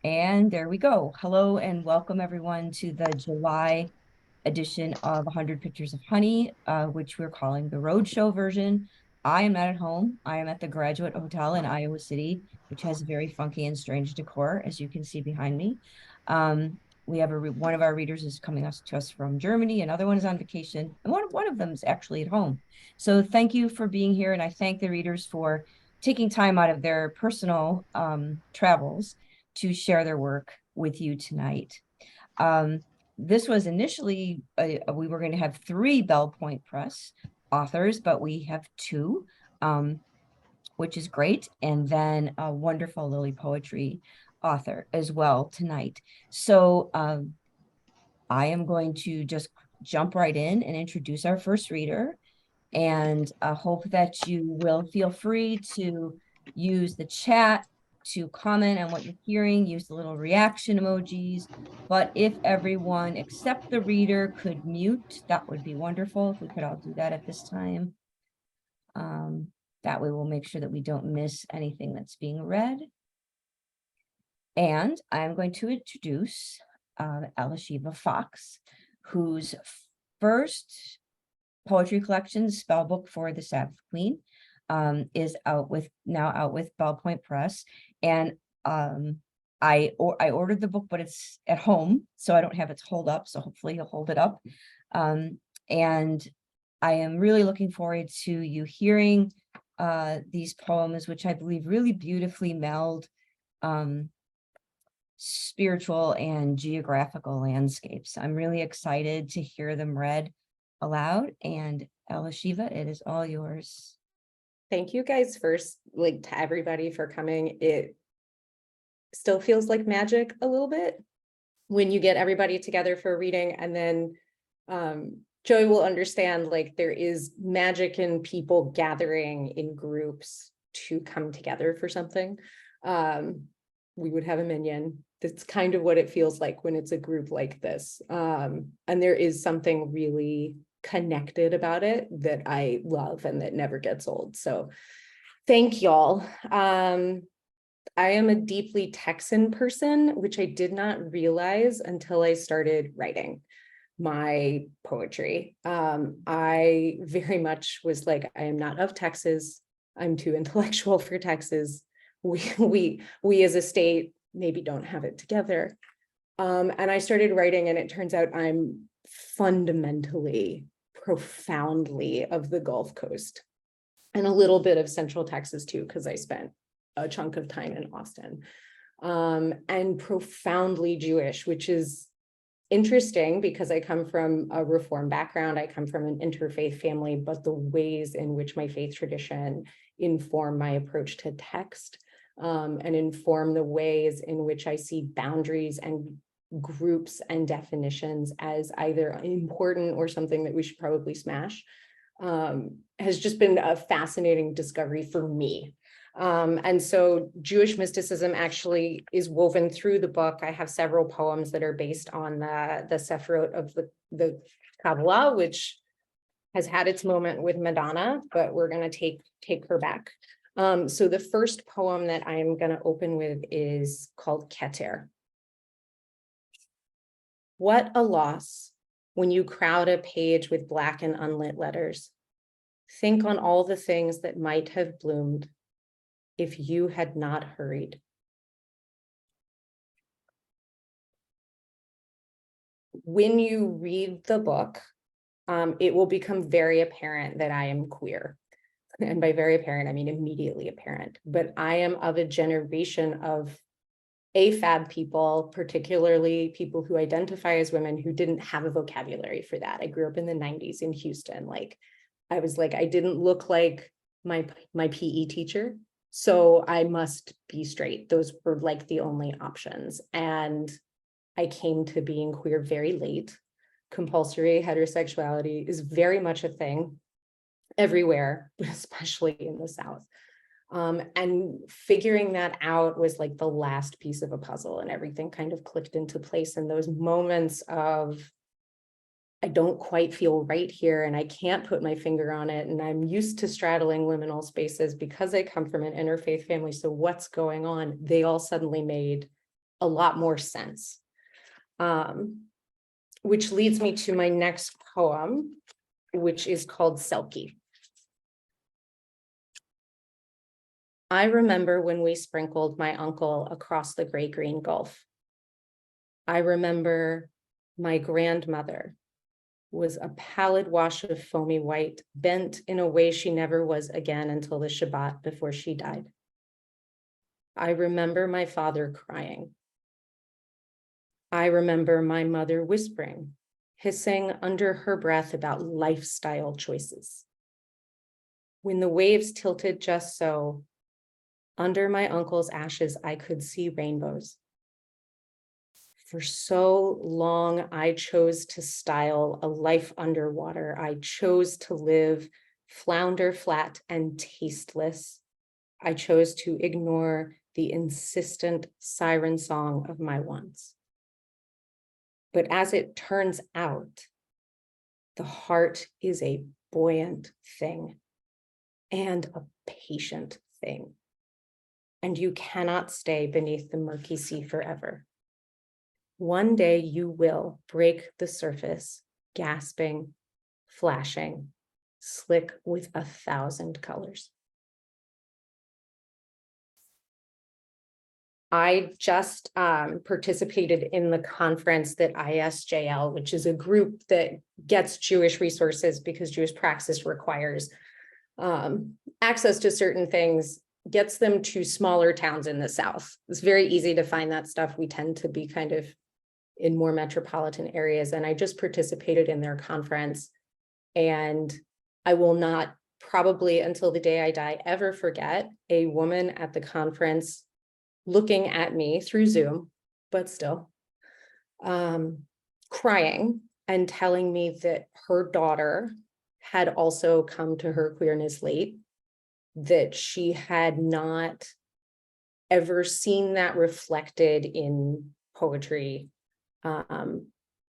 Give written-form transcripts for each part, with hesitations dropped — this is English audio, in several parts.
And there we go. Hello and welcome everyone to the July edition of 100 Pictures of Honey, which we're calling the Roadshow version. I am not at home. I am at the Graduate Hotel in Iowa City, which has very funky and strange decor, as you can see behind me. We have one of our readers is coming to us from Germany. Another one is on vacation, and one of them is actually at home. So thank you for being here, and I thank the readers for taking time out of their personal travels to share their work with you tonight. This was initially, we were going to have 3 Bell Point Press authors, but we have 2, which is great. And then a wonderful Lily Poetry author as well tonight. So I am going to just jump right in and introduce our first reader, and hope that you will feel free to use the chat to comment on what you're hearing, use the little reaction emojis. But if everyone except the reader could mute, that would be wonderful if we could all do that at this time. That way we'll make sure that we don't miss anything that's being read. And I'm going to introduce Elisheva Fox, whose first poetry collection, Spellbook for the Sabbath Queen, is now out with Bell Point Press. And I ordered the book, but it's at home, so I don't have it to hold up. So hopefully you'll hold it up. And I am really looking forward to you hearing these poems, which I believe really beautifully meld spiritual and geographical landscapes. I'm really excited to hear them read aloud. And Elisheva, it is all yours. Thank you guys first, like to everybody for coming. It still feels like magic a little bit when you get everybody together for a reading, and then Joey will understand, like, there is magic in people gathering in groups to come together for something. We would have a minion. That's kind of what it feels like when it's a group like this. And there is something really connected about it that I love and that never gets old. So thank y'all. I am a deeply Texan person, which I did not realize until I started writing my poetry. I very much was like, I am not of Texas. I'm too intellectual for Texas. We as a state maybe don't have it together. And I started writing, and it turns out I'm fundamentally, profoundly of the Gulf Coast, and a little bit of Central Texas too, because I spent a chunk of time in Austin, and profoundly Jewish, which is interesting because I come from a Reform background. I come from an interfaith family, but the ways in which my faith tradition inform my approach to text, and inform the ways in which I see boundaries and groups and definitions as either important or something that we should probably smash, has just been a fascinating discovery for me. And so Jewish mysticism actually is woven through the book. I have several poems that are based on the Sephirot of the Kabbalah, which has had its moment with Madonna, but we're going to take her back. So the first poem that I'm going to open with is called Keter. What a loss when you crowd a page with black and unlit letters. Think on all the things that might have bloomed if you had not hurried. When you read the book, it will become very apparent that I am queer. And by very apparent, I mean immediately apparent. But I am of a generation of AFAB people, particularly people who identify as women, who didn't have a vocabulary for that. I grew up in the 90s in Houston. Like, I was like, I didn't look like my PE teacher, so I must be straight. Those were like the only options. And I came to being queer very late. Compulsory heterosexuality is very much a thing everywhere, but especially in the South. And figuring that out was like the last piece of a puzzle, and everything kind of clicked into place. And those moments of, I don't quite feel right here, and I can't put my finger on it, and I'm used to straddling liminal spaces because I come from an interfaith family. So what's going on? They all suddenly made a lot more sense. Which leads me to my next poem, which is called Selkie. I remember when we sprinkled my uncle across the gray-green gulf. I remember my grandmother was a pallid wash of foamy white, bent in a way she never was again until the Shabbat before she died. I remember my father crying. I remember my mother whispering, hissing under her breath about lifestyle choices. When the waves tilted just so, under my uncle's ashes, I could see rainbows. For so long, I chose to style a life underwater. I chose to live flounder flat and tasteless. I chose to ignore the insistent siren song of my wants. But as it turns out, the heart is a buoyant thing and a patient thing. And you cannot stay beneath the murky sea forever. One day you will break the surface, gasping, flashing, slick with 1,000 colors. I just participated in the conference that ISJL, which is a group that gets Jewish resources because Jewish praxis requires access to certain things, gets them to smaller towns in the South. It's very easy to find that stuff. We tend to be kind of in more metropolitan areas. And I just participated in their conference. And I will not probably until the day I die ever forget a woman at the conference looking at me through Zoom, but still crying and telling me that her daughter had also come to her queerness late, that she had not ever seen that reflected in poetry,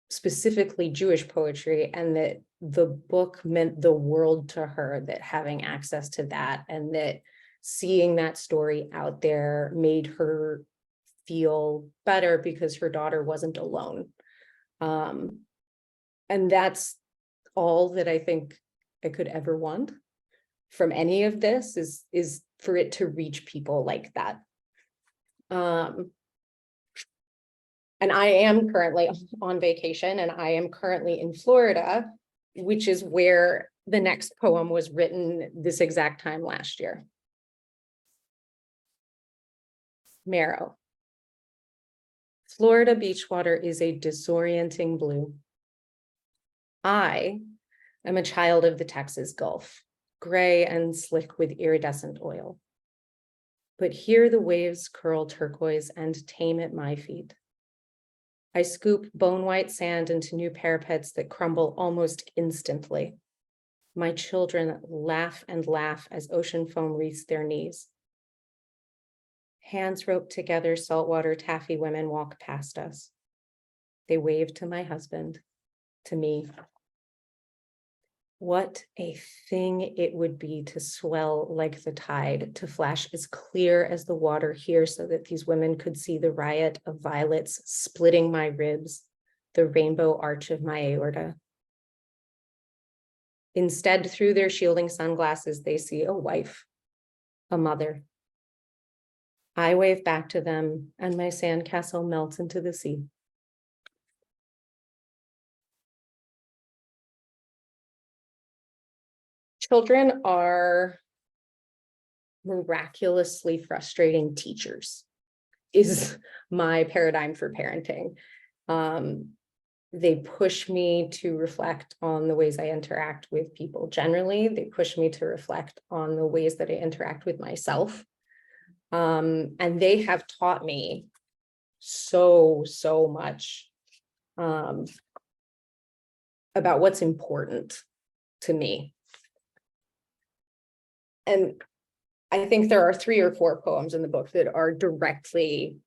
specifically Jewish poetry, and that the book meant the world to her, that having access to that and that seeing that story out there made her feel better because her daughter wasn't alone. And that's all that I think I could ever want from any of this is for it to reach people like that. And I am currently on vacation, and I am currently in Florida, which is where the next poem was written this exact time last year. Marrow. Florida beach water is a disorienting blue. I am a child of the Texas Gulf, gray and slick with iridescent oil. But here the waves curl turquoise and tame at my feet. I scoop bone-white sand into new parapets that crumble almost instantly. My children laugh and laugh as ocean foam wreathes their knees. Hands roped together, saltwater taffy women walk past us. They wave to my husband, to me. What a thing it would be to swell like the tide, to flash as clear as the water here so that these women could see the riot of violets splitting my ribs, the rainbow arch of my aorta. Instead, through their shielding sunglasses, they see a wife, a mother. I wave back to them, and my sandcastle melts into the sea. Children are miraculously frustrating teachers, is my paradigm for parenting. They push me to reflect on the ways I interact with people generally. They push me to reflect on the ways that I interact with myself. And they have taught me so much about what's important to me. And I think there are 3 or 4 poems in the book that are directly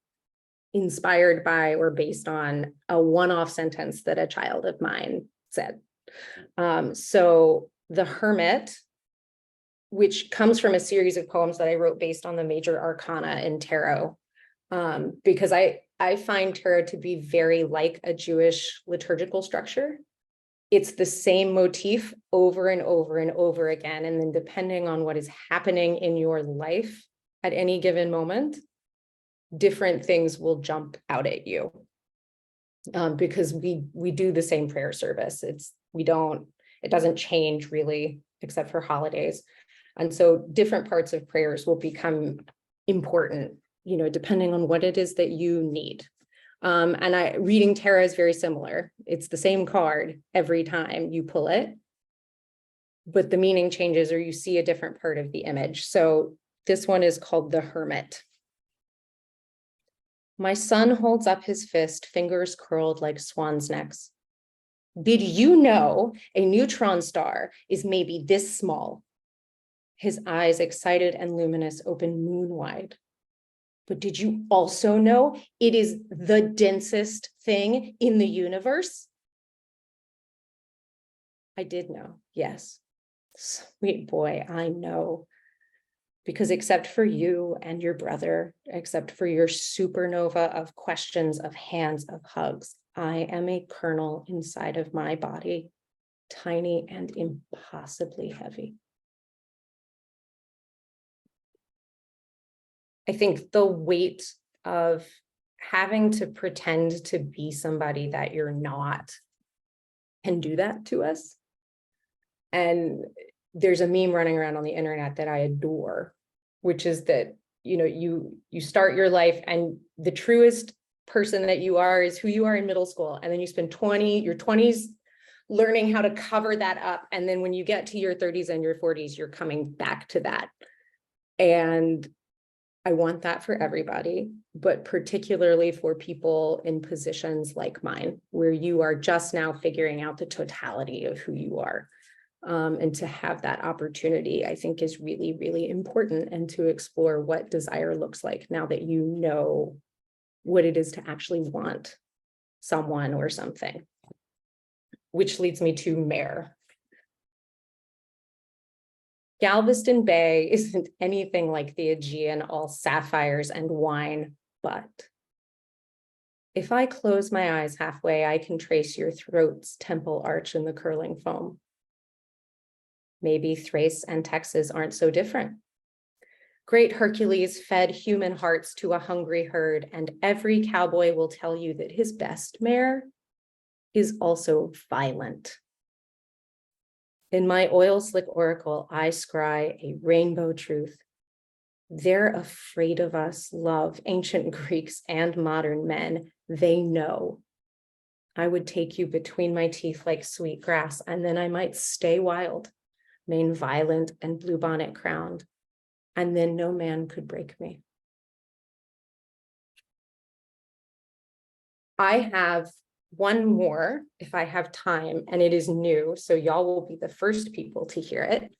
inspired by or based on a one-off sentence that a child of mine said. So The Hermit, which comes from a series of poems that I wrote based on the major arcana in tarot, because I find tarot to be very like a Jewish liturgical structure. It's the same motif over and over and over again. And then depending on what is happening in your life at any given moment, different things will jump out at you. Because we do the same prayer service. It doesn't change really, except for holidays. And so different parts of prayers will become important, depending on what it is that you need. And reading tarot is very similar. It's the same card every time you pull it, but the meaning changes or you see a different part of the image. So this one is called the Hermit. My son holds up his fist, fingers curled like swan's necks. Did you know a neutron star is maybe this small? His eyes, excited and luminous, open moon wide. But did you also know it is the densest thing in the universe? I did know, yes. Sweet boy, I know. Because except for you and your brother, except for your supernova of questions, of hands, of hugs, I am a kernel inside of my body, tiny and impossibly heavy. I think the weight of having to pretend to be somebody that you're not can do that to us. And there's a meme running around on the internet that I adore, which is that, you start your life and the truest person that you are is who you are in middle school. And then you spend your 20s learning how to cover that up. And then when you get to your 30s and your 40s, you're coming back to that. And I want that for everybody, but particularly for people in positions like mine, where you are just now figuring out the totality of who you are. And to have that opportunity, I think, is really, really important, and to explore what desire looks like now that you know what it is to actually want someone or something. Which leads me to Mare. Galveston Bay isn't anything like the Aegean, all sapphires and wine, but if I close my eyes halfway, I can trace your throat's temple arch in the curling foam. Maybe Thrace and Texas aren't so different. Great Hercules fed human hearts to a hungry herd, and every cowboy will tell you that his best mare is also violent. In my oil slick oracle, I scry a rainbow truth. They're afraid of us, love, ancient Greeks and modern men. They know. I would take you between my teeth like sweet grass, and then I might stay wild, mane violent and bluebonnet crowned, and then no man could break me. I have one more if I have time, and it is new, so y'all will be the first people to hear it.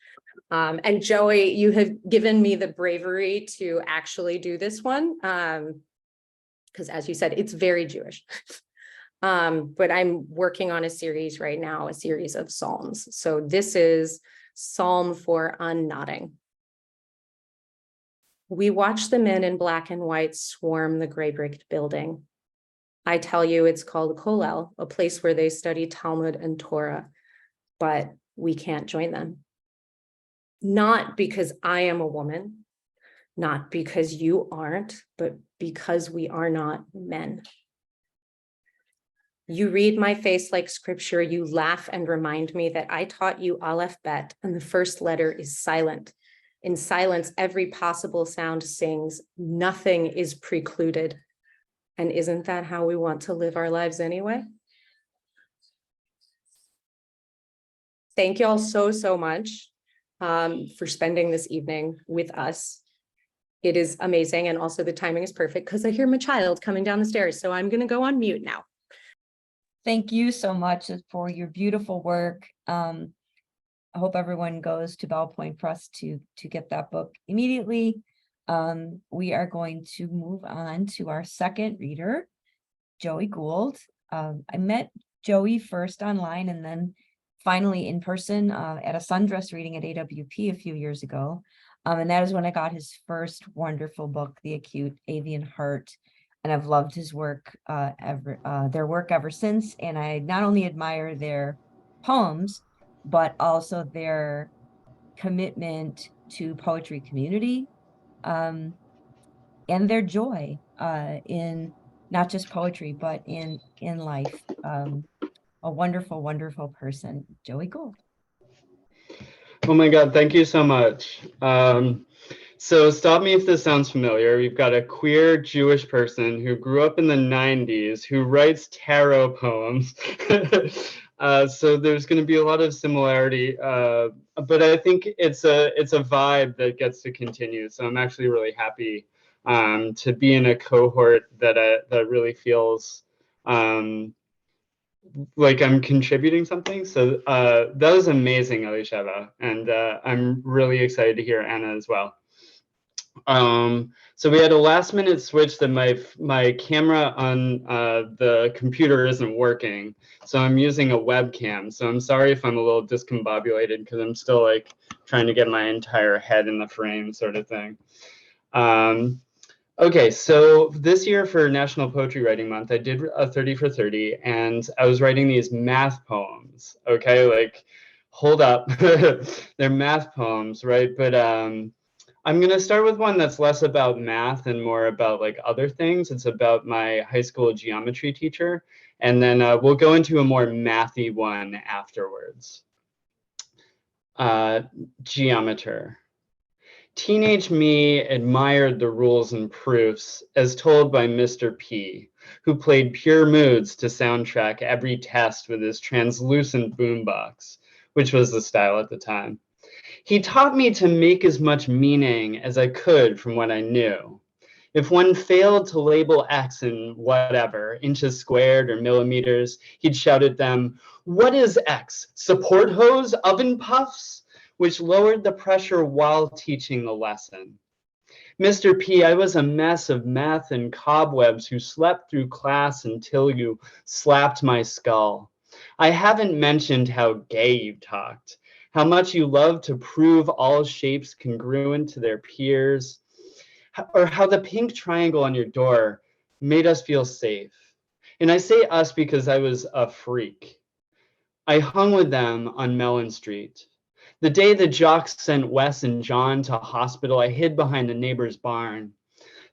And Joey, you have given me the bravery to actually do this one, because as you said, it's very Jewish. But I'm working on a series right now, a series of Psalms. So this is Psalm for Unnodding. We watch the men in black and white swarm the gray bricked building. I tell you, it's called Kollel, a place where they study Talmud and Torah, but we can't join them. Not because I am a woman, not because you aren't, but because we are not men. You read my face like scripture, you laugh and remind me that I taught you Aleph Bet, and the first letter is silent. In silence, every possible sound sings, nothing is precluded. And isn't that how we want to live our lives anyway? Thank y'all so, so much for spending this evening with us. It is amazing. And also the timing is perfect because I hear my child coming down the stairs. So I'm going to go on mute now. Thank you so much for your beautiful work. I hope everyone goes to Bellpoint Press to get that book immediately. We are going to move on to our second reader, Joey Gould. I met Joey first online and then finally in person at a sundress reading at AWP a few years ago. And that is when I got his first wonderful book, The Acute Avian Heart. And I've loved his work, their work ever since. And I not only admire their poems, but also their commitment to poetry community, um, and their joy in not just poetry, but in life. A wonderful, wonderful person, Joey Gould. Oh my God, thank you so much. So stop me if this sounds familiar. We've got a queer Jewish person who grew up in the 90s who writes tarot poems. So there's going to be a lot of similarity, but I think it's a vibe that gets to continue. So I'm actually really happy to be in a cohort that really feels like I'm contributing something. So that was amazing, Elisheva, and I'm really excited to hear Anna as well. So we had a last minute switch that my camera on the computer isn't working. So I'm using a webcam. So I'm sorry if I'm a little discombobulated because I'm still like trying to get my entire head in the frame sort of thing. Okay, so this year for National Poetry Writing Month, I did a 30 for 30, and I was writing these math poems. Okay, like, hold up, they're math poems, right? But I'm gonna start with one that's less about math and more about like other things. It's about my high school geometry teacher, and then we'll go into a more mathy one afterwards. Geometer. Teenage me admired the rules and proofs as told by Mr. P, who played pure moods to soundtrack every test with his translucent boombox, which was the style at the time. He taught me to make as much meaning as I could from what I knew. If one failed to label X in whatever, inches squared or millimeters, he'd shout at them, "What is X? Support hose? Oven puffs?" Which lowered the pressure while teaching the lesson. Mr. P, I was a mess of meth and cobwebs who slept through class until you slapped my skull. I haven't mentioned how gay you talked, how much you loved to prove all shapes congruent to their peers, or how the pink triangle on your door made us feel safe. And I say us because I was a freak. I hung with them on Mellon Street. The day the jocks sent Wes and John to hospital, I hid behind the neighbor's barn.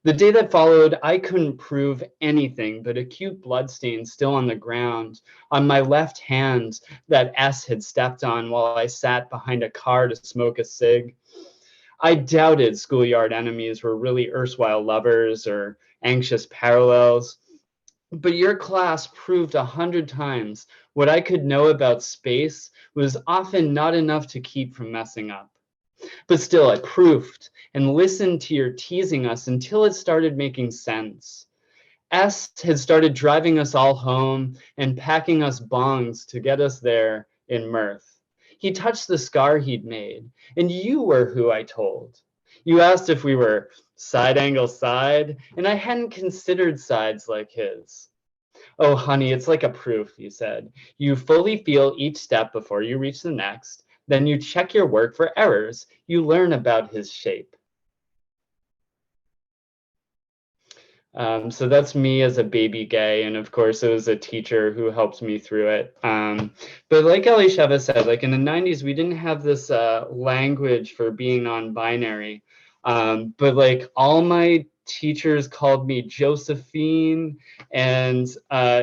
The day that followed, I couldn't prove anything but acute bloodstains still on the ground, on my left hand that S had stepped on while I sat behind a car to smoke a cig. I doubted schoolyard enemies were really erstwhile lovers or anxious parallels. But your class proved 100 times what I could know about space was often not enough to keep from messing up. But still, I proofed and listened to your teasing us until it started making sense. S had started driving us all home and packing us bongs to get us there in mirth. He touched the scar he'd made, and you were who I told. You asked if we were side angle side, and I hadn't considered sides like his. Oh, honey, it's like a proof, you said. You fully feel each step before you reach the next. Then you check your work for errors. You learn about his shape. So that's me as a baby gay, and of course it was a teacher who helped me through it. But like Elisheva said, like in the 90s, we didn't have this language for being non-binary. But like all my teachers called me Josephine, and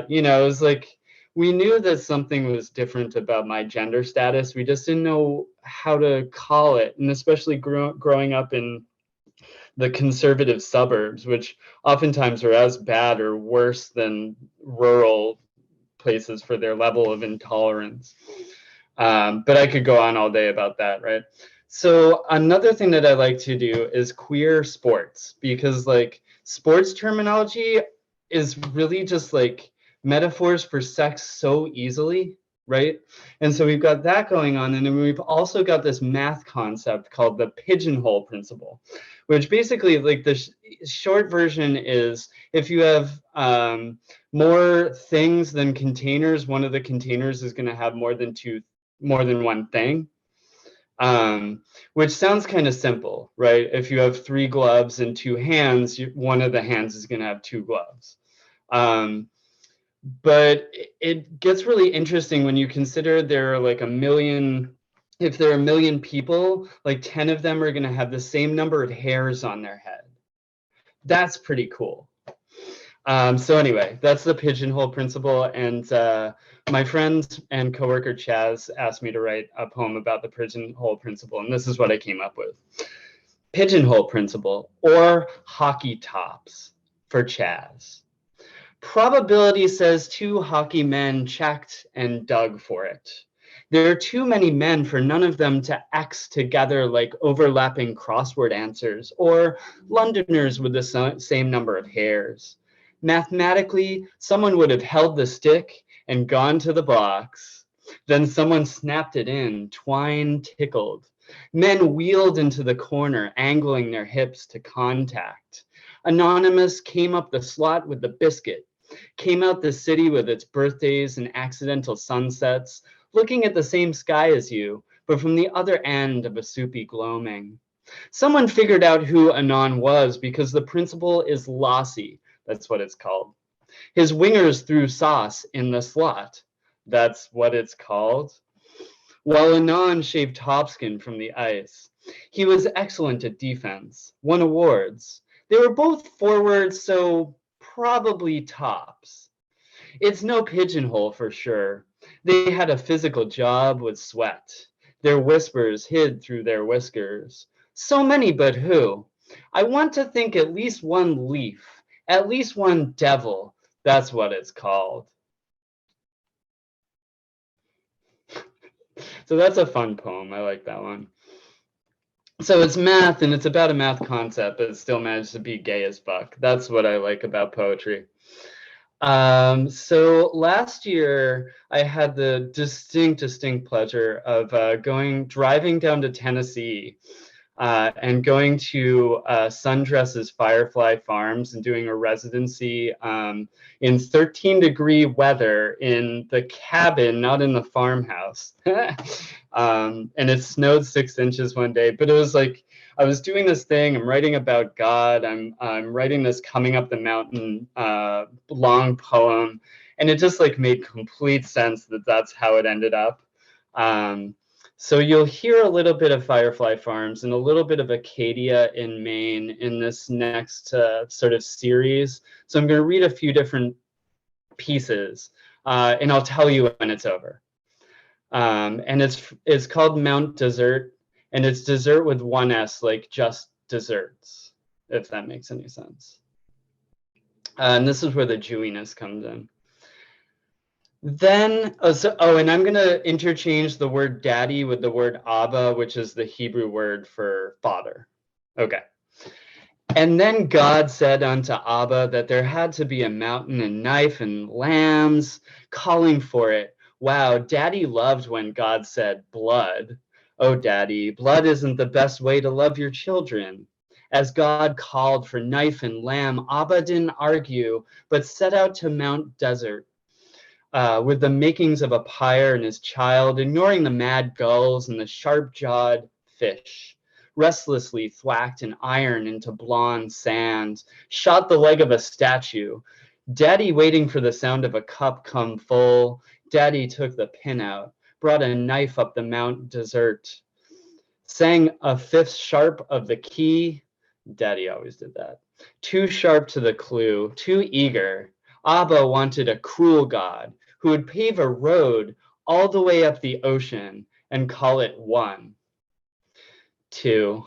you know, it was like we knew that something was different about my gender status. We just didn't know how to call it, and especially growing up in the conservative suburbs, which oftentimes are as bad or worse than rural places for their level of intolerance. But I could go on all day about that, right? So another thing that I like to do is queer sports, because like sports terminology is really just like metaphors for sex so easily, right? And so we've got that going on. And then we've also got this math concept called the pigeonhole principle, which basically like the short version is if you have more things than containers, one of the containers is going to have more than one thing. which sounds kind of simple, right? If you have 3 gloves and 2 hands, one of the hands is going to have 2 gloves. But it gets really interesting when you consider there are like a million, if there are a million people, like 10 of them are going to have the same number of hairs on their head. That's pretty cool. So anyway, that's the pigeonhole principle. And my friend and coworker Chaz asked me to write a poem about the pigeonhole principle, and this is what I came up with. Pigeonhole principle, or hockey tops for Chaz. Probability says 2 hockey men checked and dug for it. There are too many men for none of them to X together like overlapping crossword answers or Londoners with the same number of hairs. Mathematically, someone would have held the stick and gone to the box. Then someone snapped it in, twine tickled. Men wheeled into the corner, angling their hips to contact. Anonymous came up the slot with the biscuit, came out the city with its birthdays and accidental sunsets, looking at the same sky as you, but from the other end of a soupy gloaming. Someone figured out who Anon was because the principle is lossy. That's what it's called. His wingers threw sauce in the slot. That's what it's called. While Anon shaved topskin from the ice. He was excellent at defense, won awards. They were both forwards, so probably tops. It's no pigeonhole for sure. They had a physical job with sweat. Their whispers hid through their whiskers. So many, but who? I want to think at least one leaf, at least one devil. That's what it's called. So that's a fun poem. I like that one. So it's math, and it's about a math concept, but it still managed to be gay as fuck. That's what I like about poetry. So last year, I had the distinct pleasure of driving down to Tennessee and going to Sundress's Firefly Farms and doing a residency in 13-degree weather in the cabin, not in the farmhouse. And it snowed 6 inches one day, but it was like, I was doing this thing, I'm writing about God, I'm writing this coming up the mountain long poem, and it just like made complete sense that that's how it ended up. So you'll hear a little bit of Firefly Farms and a little bit of Acadia in Maine in this next sort of series. So I'm going to read a few different pieces, and I'll tell you when it's over. And it's called Mount Desert, and it's dessert with 1 S, like just desserts, if that makes any sense. And this is where the Jewiness comes in. Then, and I'm going to interchange the word daddy with the word Abba, which is the Hebrew word for father. Okay. And then God said unto Abba that there had to be a mountain and knife and lambs, calling for it. Wow, daddy loved when God said blood. Oh, daddy, blood isn't the best way to love your children. As God called for knife and lamb, Abba didn't argue, but set out to Mount Desert. With the makings of a pyre and his child, ignoring the mad gulls and the sharp-jawed fish, restlessly thwacked an iron into blonde sand, shot the leg of a statue. Daddy waiting for the sound of a cup come full. Daddy took the pin out, brought a knife up the Mount Desert, sang a fifth sharp of the key. Daddy always did that. Too sharp to the clue, too eager. Abba wanted a cruel God who would pave a road all the way up the ocean and call it 1. 2.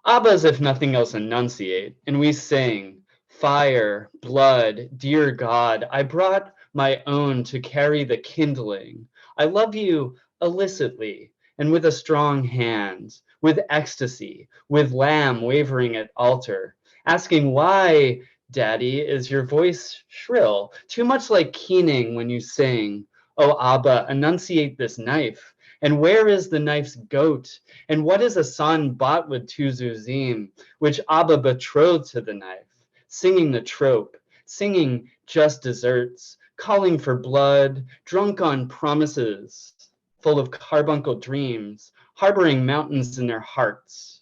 Abba's, if nothing else, enunciate, and we sing, fire, blood, dear God, I brought my own to carry the kindling. I love you illicitly and with a strong hand, with ecstasy, with lamb wavering at altar, asking why, Daddy, is your voice shrill, too much like keening when you sing. Oh, Abba, enunciate this knife. And where is the knife's goat? And what is a son bought with 2 zuzim, which Abba betrothed to the knife, singing the trope, singing just desserts, calling for blood, drunk on promises, full of carbuncle dreams, harboring mountains in their hearts.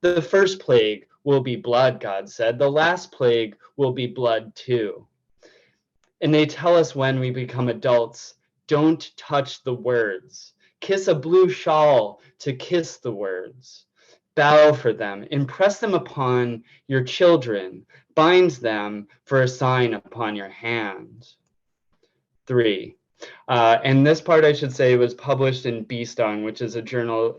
The first plague will be blood, God said. The last plague will be blood too. And they tell us when we become adults, don't touch the words. Kiss a blue shawl to kiss the words. Bow for them, impress them upon your children, bind them for a sign upon your hand. 3. And this part, I should say, was published in Beestung, which is a journal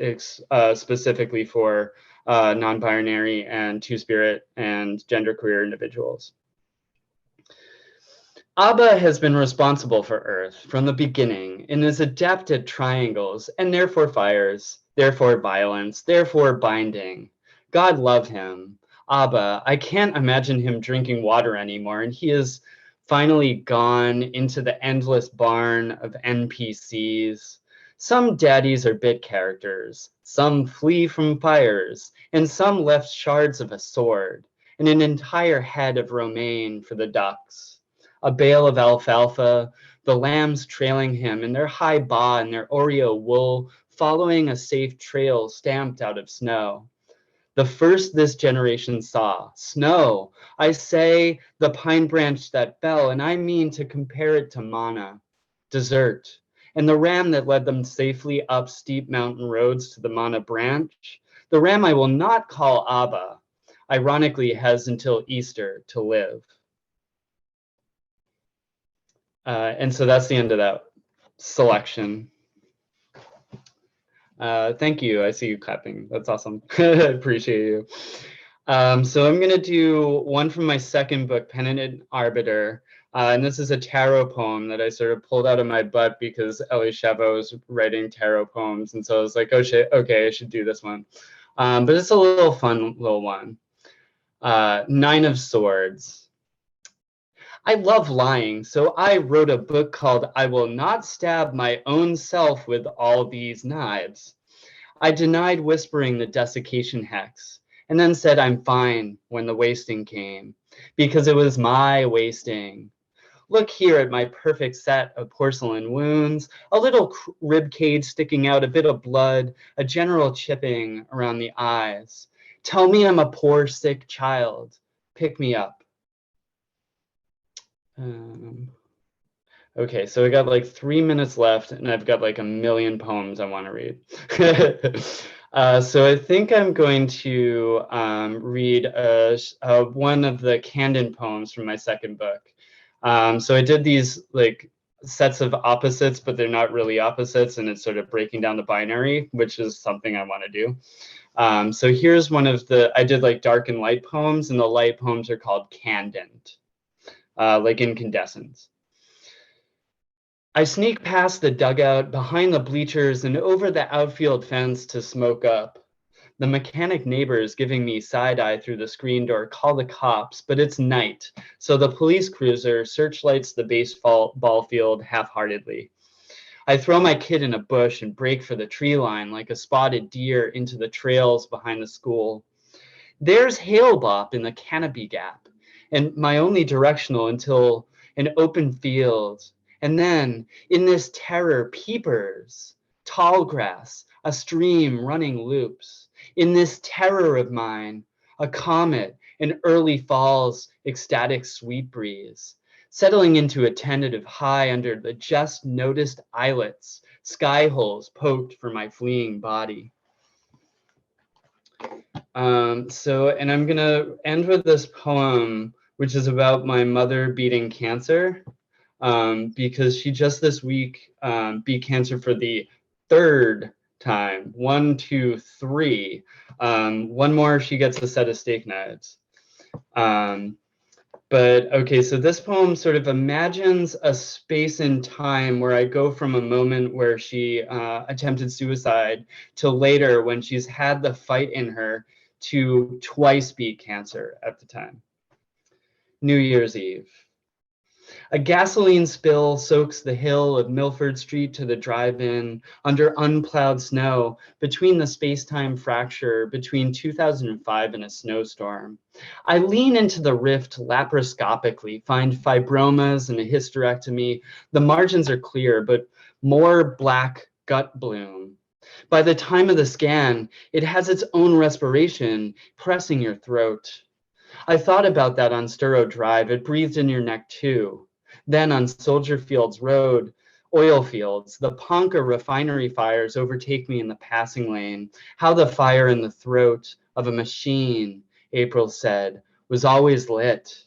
specifically for non-binary and two-spirit and genderqueer individuals. Abba has been responsible for Earth from the beginning and is adept at triangles and therefore fires, therefore violence, therefore binding. God love him. Abba, I can't imagine him drinking water anymore, and he is finally gone into the endless barn of NPCs. Some daddies are bit characters, some flee from fires, and some left shards of a sword, and an entire head of romaine for the ducks. A bale of alfalfa, the lambs trailing him in their high baa and their Oreo wool, following a safe trail stamped out of snow. The first this generation saw, snow, I say, the pine branch that fell, and I mean to compare it to manna, dessert, and the ram that led them safely up steep mountain roads to the manna branch. The ram I will not call Abba, ironically has until Easter to live. And so that's the end of that selection. Thank you. I see you clapping. That's awesome. I appreciate you. So I'm going to do one from my second book, Penitent Arbiter. And this is a tarot poem that I sort of pulled out of my butt because Elisheva was writing tarot poems. And so I was like, oh shit, okay, I should do this one. But it's a little fun little one. 9 of Swords. I love lying, so I wrote a book called I Will Not Stab My Own Self with All These Knives. I denied whispering the desiccation hex, and then said I'm fine when the wasting came, because it was my wasting. Look here at my perfect set of porcelain wounds, a little rib cage sticking out, a bit of blood, a general chipping around the eyes. Tell me I'm a poor, sick child. Pick me up. Okay, so I got like 3 minutes left, and I've got like a million poems I want to read. So I think I'm going to read one of the Camden poems from my second book. So I did these like sets of opposites, but they're not really opposites, and it's sort of breaking down the binary, which is something I want to do. So here's one of I did like dark and light poems, and the light poems are called Candent. Like incandescents. I sneak past the dugout, behind the bleachers, and over the outfield fence to smoke up. The mechanic neighbors giving me side-eye through the screen door call the cops, but it's night, so the police cruiser searchlights the baseball field half-heartedly. I throw my kid in a bush and break for the tree line like a spotted deer into the trails behind the school. There's Hailbop in the canopy gap, and my only directional until an open field. And then, in this terror, peepers, tall grass, a stream running loops. In this terror of mine, a comet, an early fall's ecstatic sweet breeze, settling into a tentative high under the just noticed islets, sky holes poked for my fleeing body. And I'm gonna end with this poem, which is about my mother beating cancer, because she just this week beat cancer for the 3rd time. 1, 2, 3. One more, she gets a set of steak knives. But okay, so this poem sort of imagines a space in time where I go from a moment where she attempted suicide to later when she's had the fight in her to twice beat cancer at the time. New Year's Eve. A gasoline spill soaks the hill of Milford Street to the drive-in under unplowed snow between the space-time fracture between 2005 and a snowstorm. I lean into the rift laparoscopically, find fibromas and a hysterectomy. The margins are clear, but more black gut bloom. By the time of the scan, it has its own respiration pressing your throat. I thought about that on Sturo Drive. It breathed in your neck too. Then on Soldier Fields Road, oil fields, the Ponca refinery fires overtake me in the passing lane. How the fire in the throat of a machine, April said, was always lit.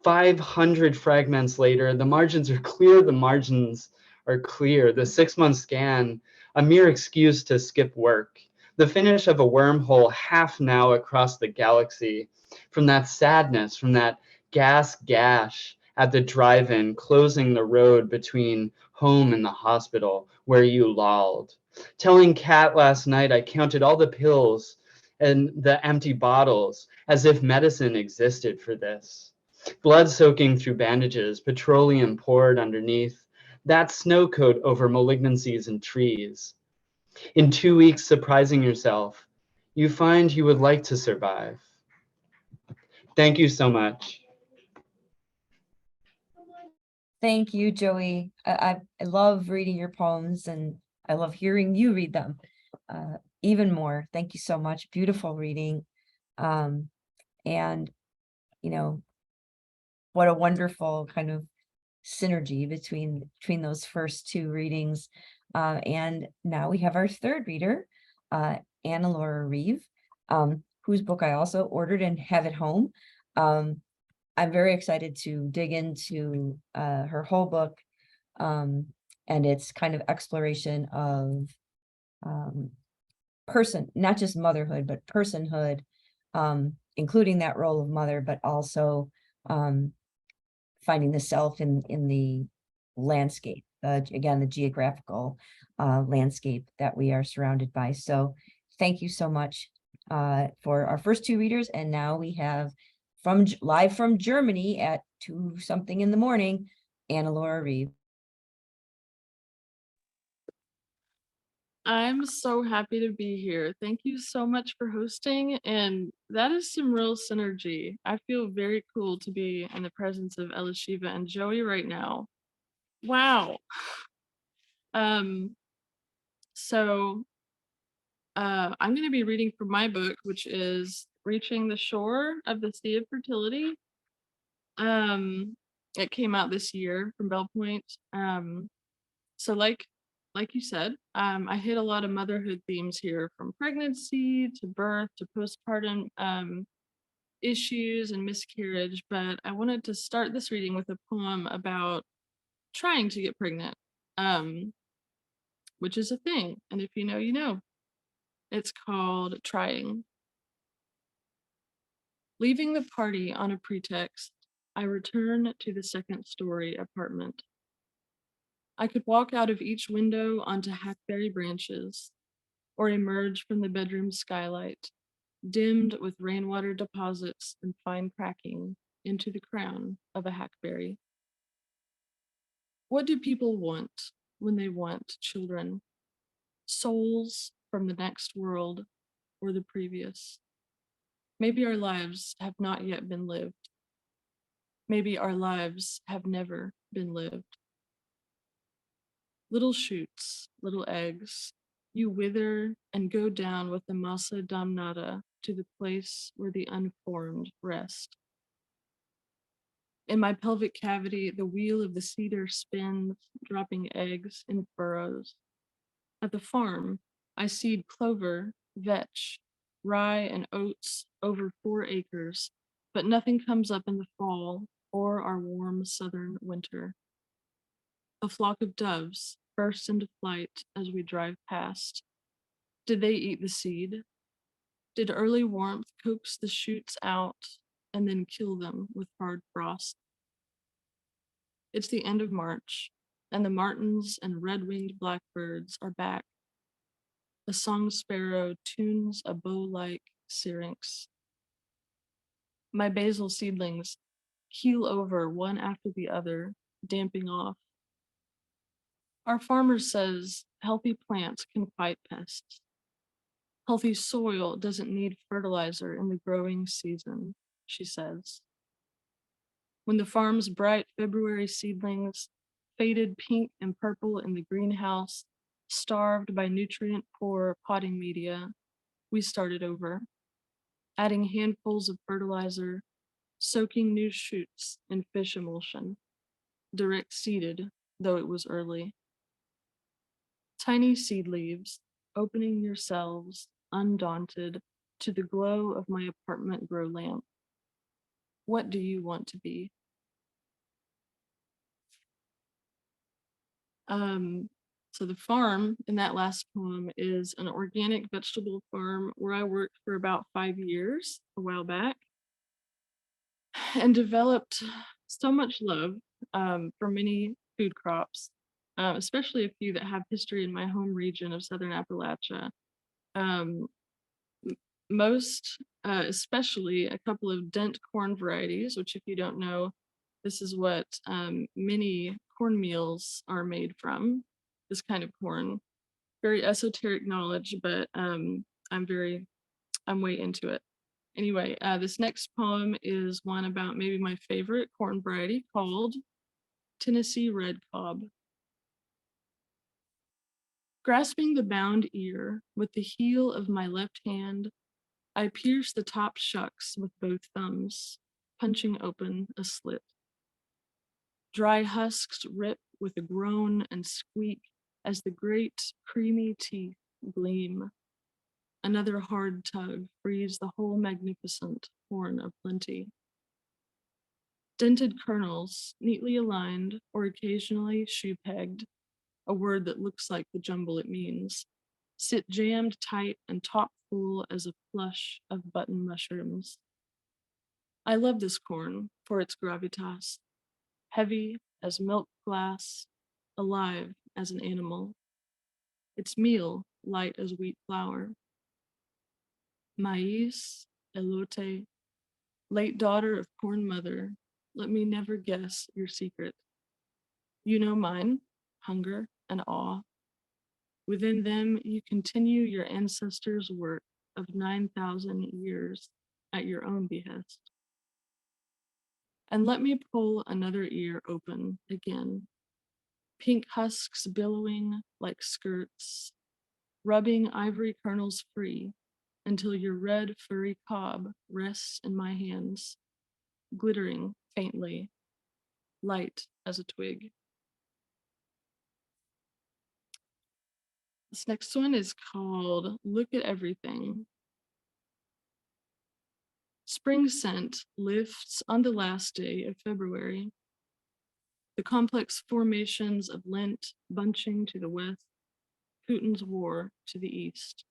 500 fragments later, the margins are clear. The margins are clear. The 6-month scan, a mere excuse to skip work. The finish of a wormhole half now across the galaxy. From that sadness, from that gas gash at the drive-in, closing the road between home and the hospital where you lolled. Telling Kat last night I counted all the pills and the empty bottles as if medicine existed for this. Blood soaking through bandages, petroleum poured underneath, that snow coat over malignancies and trees. In 2 weeks, surprising yourself, you find you would like to survive. Thank you so much. Thank you, Joey. I love reading your poems, and I love hearing you read them even more. Thank you so much. Beautiful reading. And, you know, what a wonderful kind of synergy between those first two readings. And now we have our third reader, Anna Laura Reeve, whose book I also ordered and have at home. I'm very excited to dig into her whole book, and its kind of exploration of not just motherhood, but personhood, including that role of mother, but also finding the self in the landscape, again, the geographical landscape that we are surrounded by. So thank you so much for our first two readers. And now we have live from Germany at 2 something in the morning, Anna Laura Reeve. I'm so happy to be here. Thank you so much for hosting, and that is some real synergy. I feel very cool to be in the presence of Elisheva and Joey right now. Wow. Um, so I'm going to be reading from my book, which is Reaching the Shore of the Sea of Fertility. It came out this year from Bell Point. So like you said, I hit a lot of motherhood themes here, from pregnancy to birth to postpartum issues and miscarriage. But I wanted to start this reading with a poem about trying to get pregnant, which is a thing. And if you know, you know. It's called Trying. Leaving the party on a pretext, I return to the second-story apartment. I could walk out of each window onto hackberry branches, or emerge from the bedroom skylight, dimmed with rainwater deposits and fine cracking, into the crown of a hackberry. What do people want when they want children? Souls from the next world or the previous. Maybe our lives have not yet been lived. Maybe our lives have never been lived. Little shoots, little eggs, you wither and go down with the massa damnata to the place where the unformed rest. In my pelvic cavity, the wheel of the cedar spins, dropping eggs in furrows. At the farm, I seed clover, vetch, rye, and oats over 4 acres, but nothing comes up in the fall or our warm southern winter. A flock of doves burst into flight as we drive past. Did they eat the seed? Did early warmth coax the shoots out and then kill them with hard frost? It's the end of March, and the martins and red-winged blackbirds are back. A song sparrow tunes a bow-like syrinx. My basil seedlings keel over one after the other, damping off. Our farmer says healthy plants can fight pests. Healthy soil doesn't need fertilizer in the growing season, she says. When the farm's bright February seedlings faded pink and purple in the greenhouse, starved by nutrient-poor potting media, we started over, adding handfuls of fertilizer, soaking new shoots in fish emulsion, direct seeded, though it was early. Tiny seed leaves, opening yourselves, undaunted, to the glow of my apartment grow lamp. What do you want to be? So the farm in that last poem is an organic vegetable farm where I worked for about 5 years a while back and developed so much love for many food crops, especially a few that have history in my home region of Southern Appalachia. Um, most, especially a couple of dent corn varieties, which if you don't know, this is what many cornmeals are made from, this kind of corn. Very esoteric knowledge, but I'm way into it. Anyway, this next poem is one about maybe my favorite corn variety called Tennessee Red Cob. Grasping the bound ear with the heel of my left hand, I pierce the top shucks with both thumbs, punching open a slit. Dry husks rip with a groan and squeak as the great creamy teeth gleam. Another hard tug frees the whole magnificent horn of plenty. Dented kernels, neatly aligned or occasionally shoe-pegged, a word that looks like the jumble it means, sit jammed tight and top full as a flush of button mushrooms. I love this corn for its gravitas, heavy as milk glass, alive as an animal. Its meal light as wheat flour. Maíz, elote, late daughter of corn mother, let me never guess your secret. You know mine, hunger and awe. Within them, you continue your ancestors' work of 9,000 years at your own behest. And let me pull another ear open again, pink husks billowing like skirts, rubbing ivory kernels free until your red furry cob rests in my hands, glittering faintly, light as a twig. This next one is called Look at Everything. Spring scent lifts on the last day of February. The complex formations of Lent bunching to the west, Putin's war to the east.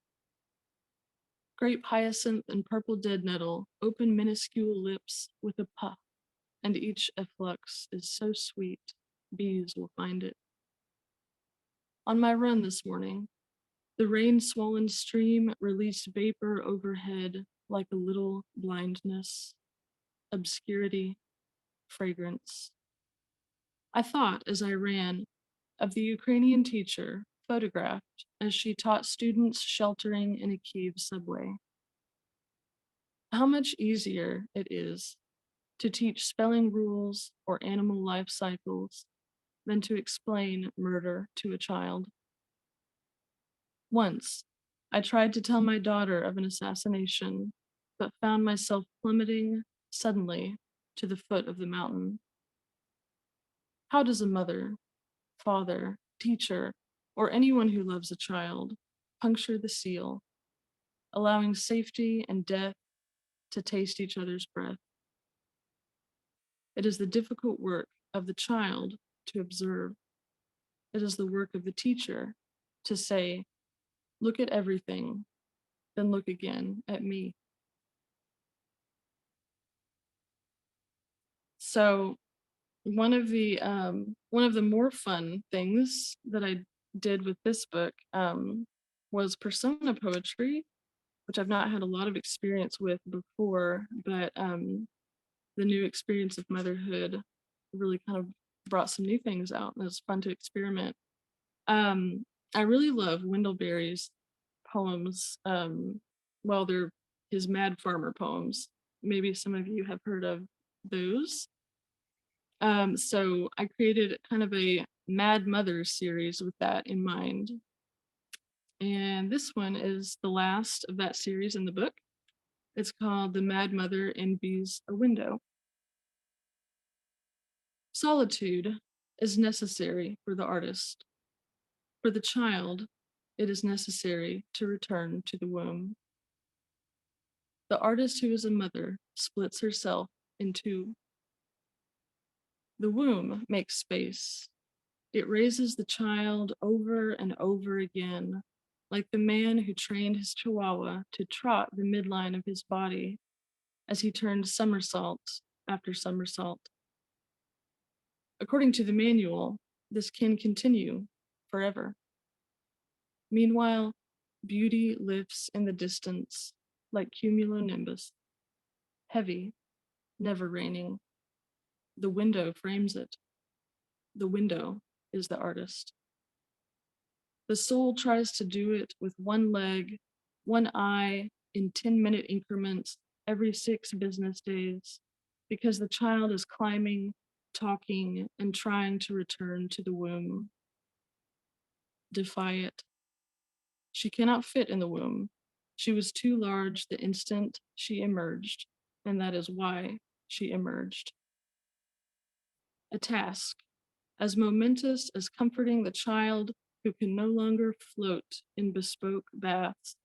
Grape hyacinth and purple dead nettle open minuscule lips with a puff, and each efflux is so sweet, bees will find it. On my run this morning, the rain-swollen stream released vapor overhead like a little blindness, obscurity, fragrance. I thought as I ran of the Ukrainian teacher photographed as she taught students sheltering in a Kyiv subway. How much easier it is to teach spelling rules or animal life cycles than to explain murder to a child. Once, I tried to tell my daughter of an assassination, but found myself plummeting suddenly to the foot of the mountain. How does a mother, father, teacher, or anyone who loves a child puncture the seal, allowing safety and death to taste each other's breath? It is the difficult work of the child to observe. It is the work of the teacher to say, look at everything, then look again at me. So one of the more fun things that I did with this book was persona poetry, which I've not had a lot of experience with before, but the new experience of motherhood really kind of brought some new things out, and it was fun to experiment. I really love Wendell poems. Well, they're his Mad Farmer poems. Maybe some of you have heard of those. So I created kind of a Mad Mother series with that in mind. And this one is the last of that series in the book. It's called The Mad Mother Envies a Window. Solitude is necessary for the artist. For the child, it is necessary to return to the womb. The artist who is a mother splits herself in two. The womb makes space. It raises the child over and over again, like the man who trained his chihuahua to trot the midline of his body as he turned somersault after somersault. According to the manual, this can continue forever. Meanwhile, beauty lifts in the distance like cumulonimbus, heavy, never raining. The window frames it. The window is the artist. The soul tries to do it with one leg, one eye, in 10-minute increments every 6 business days, because the child is climbing, talking, and trying to return to the womb. Defy it. She cannot fit in the womb. She was too large the instant she emerged, and that is why she emerged. A task as momentous as comforting the child who can no longer float in bespoke baths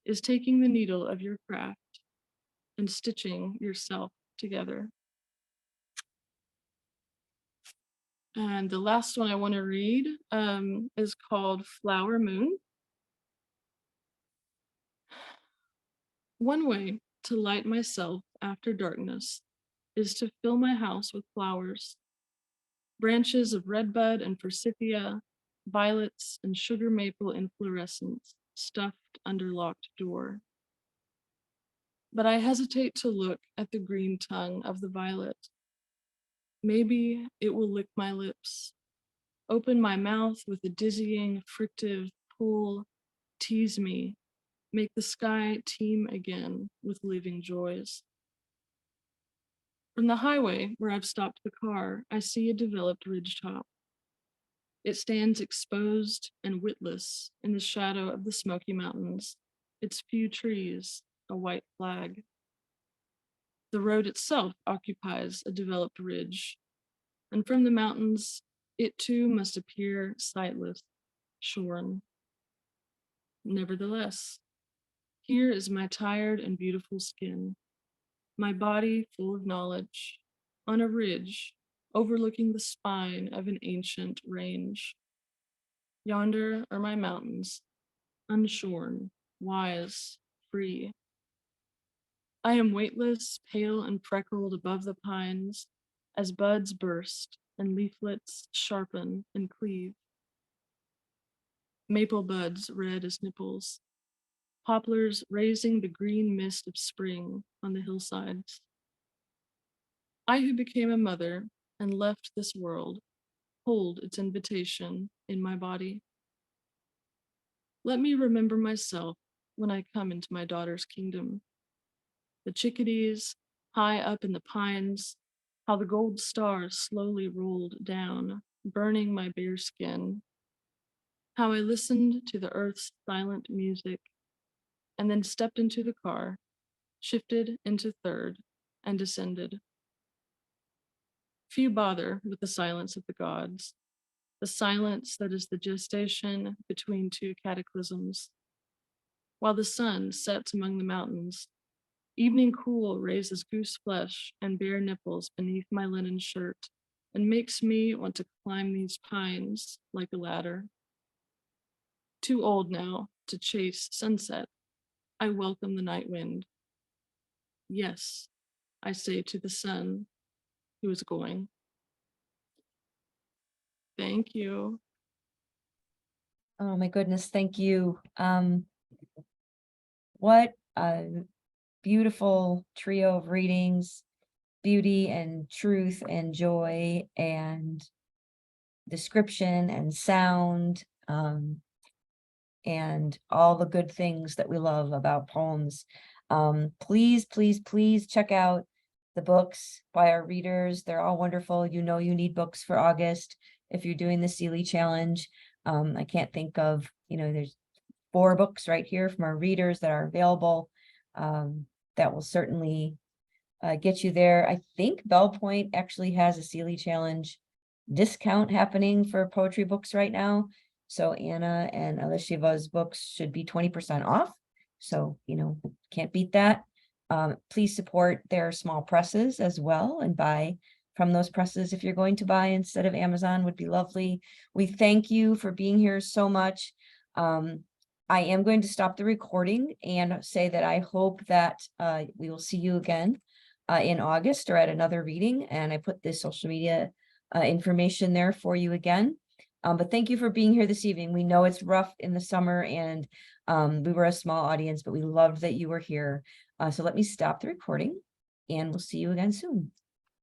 is taking the needle of your craft and stitching yourself together. And the last one I want to read is called Flower Moon. One way to light myself after darkness is to fill my house with flowers, branches of redbud and forsythia, violets and sugar maple inflorescence stuffed under locked door. But I hesitate to look at the green tongue of the violet. Maybe it will lick my lips, open my mouth with a dizzying, frictive pull, tease me, make the sky teem again with living joys. From the highway where I've stopped the car, I see a developed ridgetop. It stands exposed and witless in the shadow of the Smoky Mountains, its few trees, a white flag. The road itself occupies a developed ridge, and from the mountains, it too must appear sightless, shorn. Nevertheless, here is my tired and beautiful skin, my body full of knowledge, on a ridge overlooking the spine of an ancient range. Yonder are my mountains, unshorn, wise, free. I am weightless, pale and freckled above the pines as buds burst and leaflets sharpen and cleave. Maple buds red as nipples, poplars raising the green mist of spring on the hillsides. I who became a mother and left this world hold its invitation in my body. Let me remember myself when I come into my daughter's kingdom. The chickadees, high up in the pines, how the gold stars slowly rolled down, burning my bare skin. How I listened to the earth's silent music, and then stepped into the car, shifted into third, and descended. Few bother with the silence of the gods, the silence that is the gestation between two cataclysms. While the sun sets among the mountains, evening cool raises goose flesh and bare nipples beneath my linen shirt and makes me want to climb these pines like a ladder. Too old now to chase sunset, I welcome the night wind. Yes, I say to the sun who is going. Thank you. Oh my goodness, thank you. What a beautiful trio of readings, beauty and truth and joy and description and sound, and all the good things that we love about poems. Please, please, please check out the books by our readers. They're all wonderful. You know you need books for August if you're doing the Seeley Challenge. I can't think of, there's 4 books right here from our readers that are available. That will certainly get you there. I think Bell Point actually has a Sealy Challenge discount happening for poetry books right now. So Anna and Elisheva's books should be 20% off. So, can't beat that. Please support their small presses as well and buy from those presses if you're going to buy instead of Amazon would be lovely. We thank you for being here so much. I am going to stop the recording and say that I hope that we will see you again in August or at another reading. And I put this social media information there for you again. But thank you for being here this evening. We know it's rough in the summer and we were a small audience, but we loved that you were here. So let me stop the recording and we'll see you again soon.